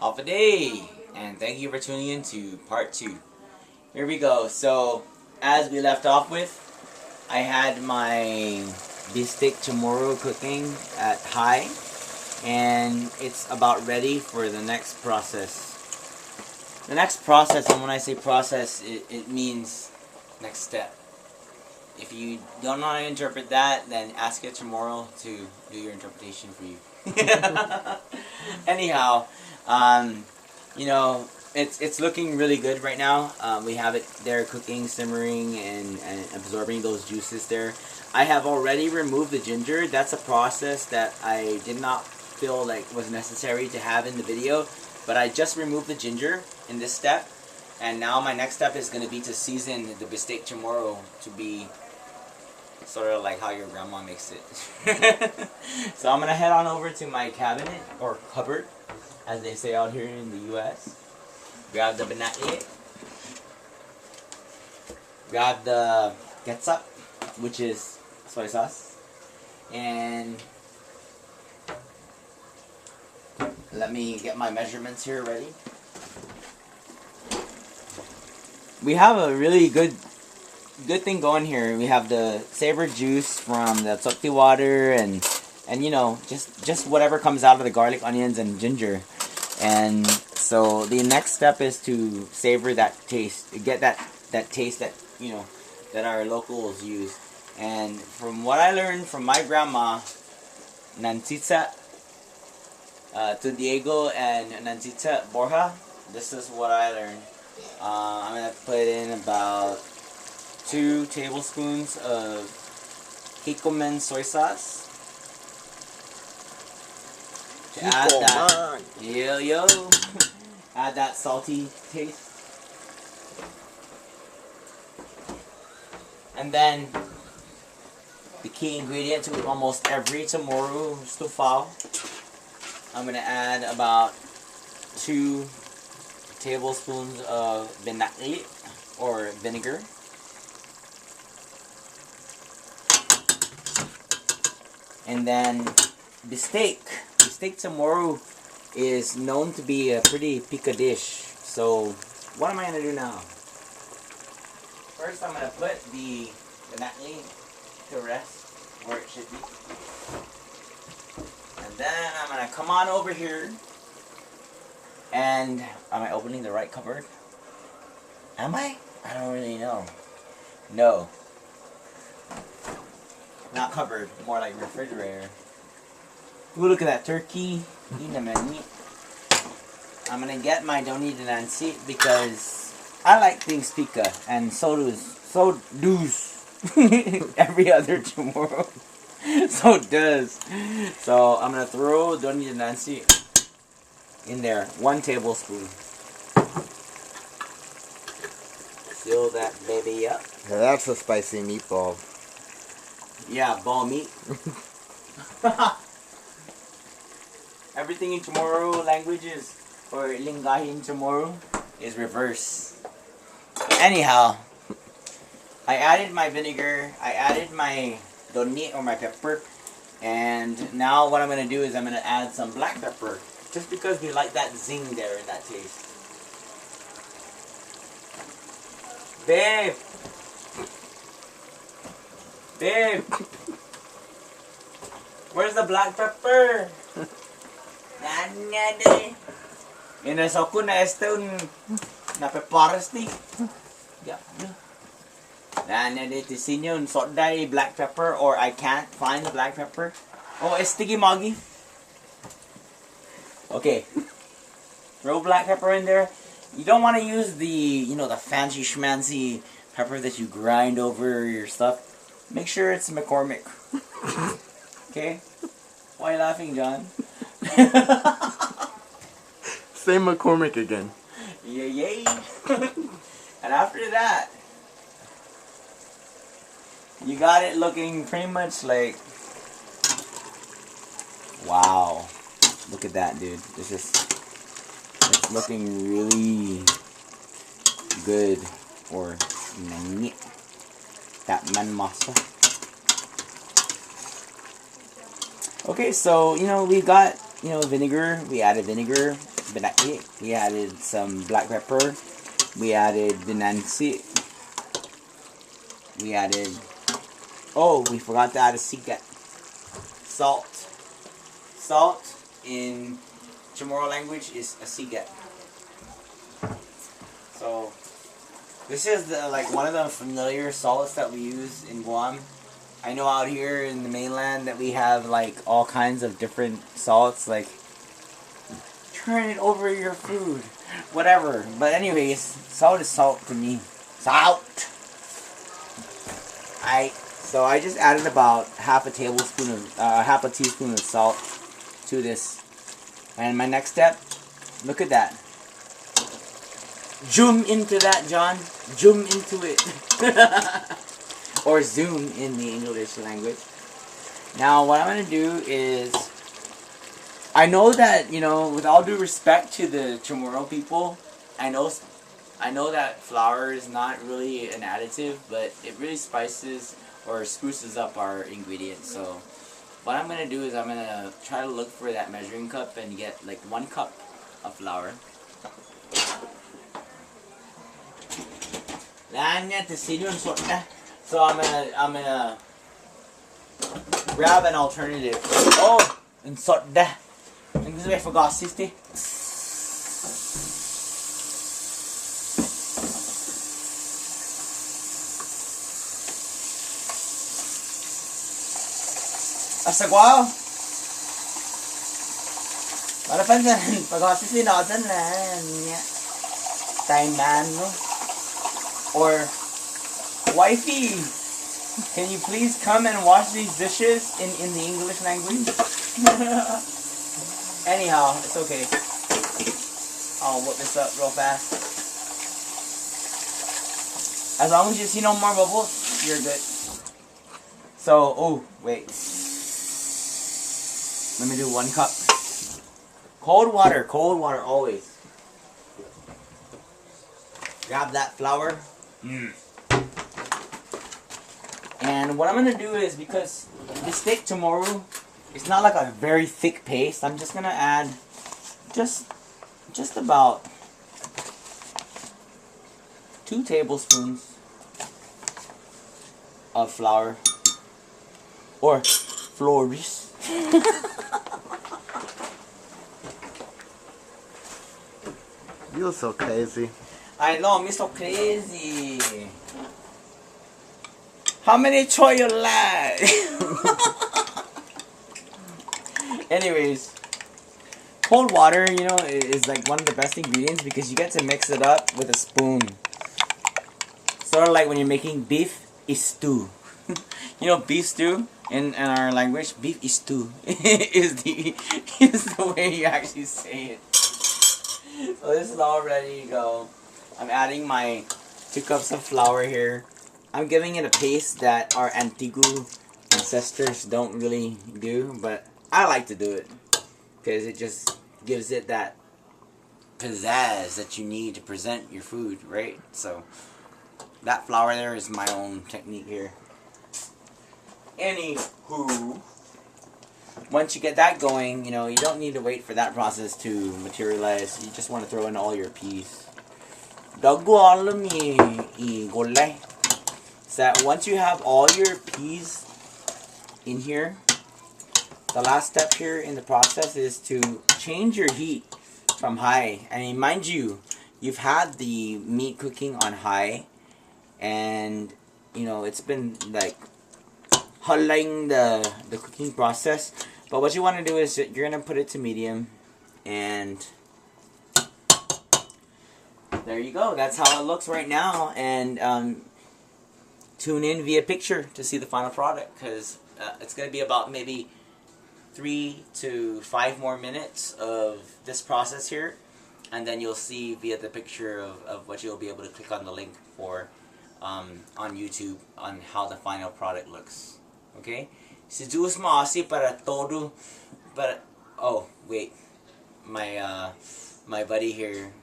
of a day, and thank you for tuning in to part 2. Here we go. So, as we left off with, I had my Bistek Chamorro cooking at high, and it's about ready for the next process. The next process, and when I say process, it means next step. If you don't know how to interpret that, then ask it tomorrow to do your interpretation for you. Anyhow, you know, it's looking really good right now. We have it there cooking, simmering, and absorbing those juices there. I have already removed the ginger. That's a process that I did not feel like was necessary to have in the video, but I just removed the ginger in this step, and now my next step is going to be to season the Bistek Chamorro to be sort of like how your grandma makes it. So I'm going to head on over to my cabinet, or cupboard, as they say out here in the US. Grab the banana, grab the ketchup, which is soy sauce, and let me get my measurements here ready. We have a really good thing going here. We have the savor juice from the tsokti water, and you know, just whatever comes out of the garlic, onions, and ginger. And so the next step is to savor that taste, get that taste that, you know, that our locals use. And from what I learned from my grandma, Nancita to Diego and Nancita Borja, this is what I learned. I'm gonna put in about 2 tablespoons of Kikkoman soy sauce. To add that, yo, add that salty taste. And then the key ingredient to almost every Chamorro stufao, I'm gonna add about 2 tablespoons of vinagre or vinegar. And then Bistek Chamorro is known to be a pretty pica dish. So what am I going to do now? First I'm going to put the vinagre to rest where it should be. And then I'm going to come on over here. And am I opening the right cupboard? Am I? I don't really know. No. Not cupboard, more like refrigerator. Ooh, look at that turkey. I'm gonna get my don't need an ansi because I like things pica, and so does every other Chamorro. So does. So I'm gonna throw don't need an ansi in there, 1 tablespoon. Fill that baby up. Now that's a spicy meatball. Yeah, ball meat. Everything in Chamorro languages, or lingahi in Chamorro, is reverse. Anyhow, I added my vinegar, I added my doni or my pepper, and now what I'm going to do is I'm going to add some black pepper, just because we like that zing there in that taste. Babe! Babe! Where's the black pepper? Nanya. Inaso ko na un napeparas ni. Yeah. Nanya to sinyo un sodai black pepper, or I can't find the black pepper. Oh, estigi magi. Okay. Throw black pepper in there. You don't want to use the, you know, the fancy schmancy pepper that you grind over your stuff. Make sure it's McCormick. Okay? Why are you laughing, John? Say McCormick again. Yay! And after that, you got it looking pretty much like... Wow. Look at that, dude. It's looking really good. Or that man masa. Okay, so, you know, we got, you know, vinegar. We added vinegar. binaki. We added some black pepper. We added binansi. We added... Oh, we forgot to add a sikat. Salt. Salt in Chamorro language is a sikat. So, this is like one of the familiar salts that we use in Guam. I know out here in the mainland that we have like all kinds of different salts, like turn it over your food, whatever. But anyways, salt is salt to me. Salt. So I just added about half a teaspoon of salt to this. And my next step, look at that. Zoom into that, John. Zoom into it. Or zoom in the English language. Now, what I'm going to do is... I know that, you know, with all due respect to the Chamorro people, I know that flour is not really an additive, but it really spices or spruces up our ingredients. So, what I'm going to do is I'm going to try to look for that measuring cup and get like 1 cup of flour. So I'm gonna grab an alternative. Oh, and sort that. And this is for gas, sister. Asagwao. Para pansan, pag sisi na dyan na time man, no? Or wifey, can you please come and wash these dishes in the English language? Anyhow, it's okay. I'll whip this up real fast. As long as you see no more bubbles, you're good. So, oh, wait. Let me do 1 cup. Cold water always. Grab that flour. And what I'm going to do is, because Bistek Chamorro, it's not like a very thick paste, I'm just going to add just about 2 tablespoons of flour. Or flores. You're so crazy. I know, I'm so crazy. How many choy you like? Anyways, cold water, you know, is like one of the best ingredients because you get to mix it up with a spoon. Sort of like when you're making beef stew. You know, beef stew in our language, beef stew is the way you actually say it. So this is all ready to go. I'm adding my 2 cups of flour here. I'm giving it a paste that our Antigu ancestors don't really do, but I like to do it because it just gives it that pizzazz that you need to present your food, right? So that flour there is my own technique here. Anywho, once you get that going, you know, you don't need to wait for that process to materialize. You just want to throw in all your peas. So that once you have all your peas in here, the last step here in the process is to change your heat from high. I mean, mind you, you've had the meat cooking on high, and you know it's been like hulling the cooking process. But what you want to do is you're gonna put it to medium, and there you go. That's how it looks right now. And tune in via picture to see the final product, because it's gonna be about maybe 3 to 5 more minutes of this process here, and then you'll see via the picture of what you'll be able to click on the link for on YouTube on how the final product looks. Okay? Si Juice mo asi para todo, but oh wait, my buddy here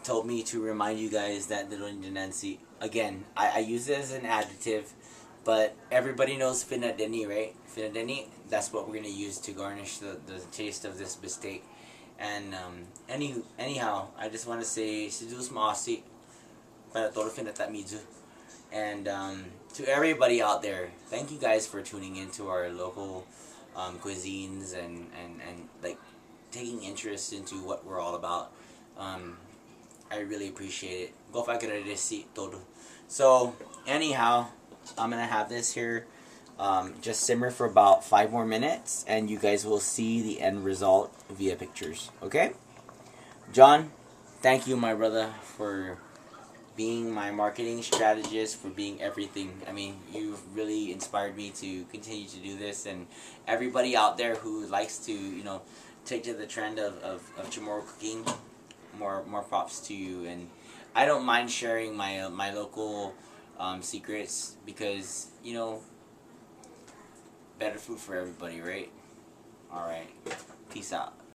told me to remind you guys that the Nancy again. I use it as an additive, but everybody knows finadeni, right? Finadeni. That's what we're gonna use to garnish the taste of this bistek. And anyhow, I just want to say Sidus Maasi para todo Finatamizu. And to everybody out there, thank you guys for tuning into our local cuisines and like taking interest into what we're all about. I really appreciate it. Go todo. So anyhow, I'm gonna have this here just simmer for about 5 more minutes, and you guys will see the end result via pictures. Okay, John, thank you, my brother, for being my marketing strategist, for being everything. I mean, you've really inspired me to continue to do this, and everybody out there who likes to, take to the trend of Chamorro cooking, more props to you. And I don't mind sharing my local secrets because, better food for everybody, right? Alright, peace out.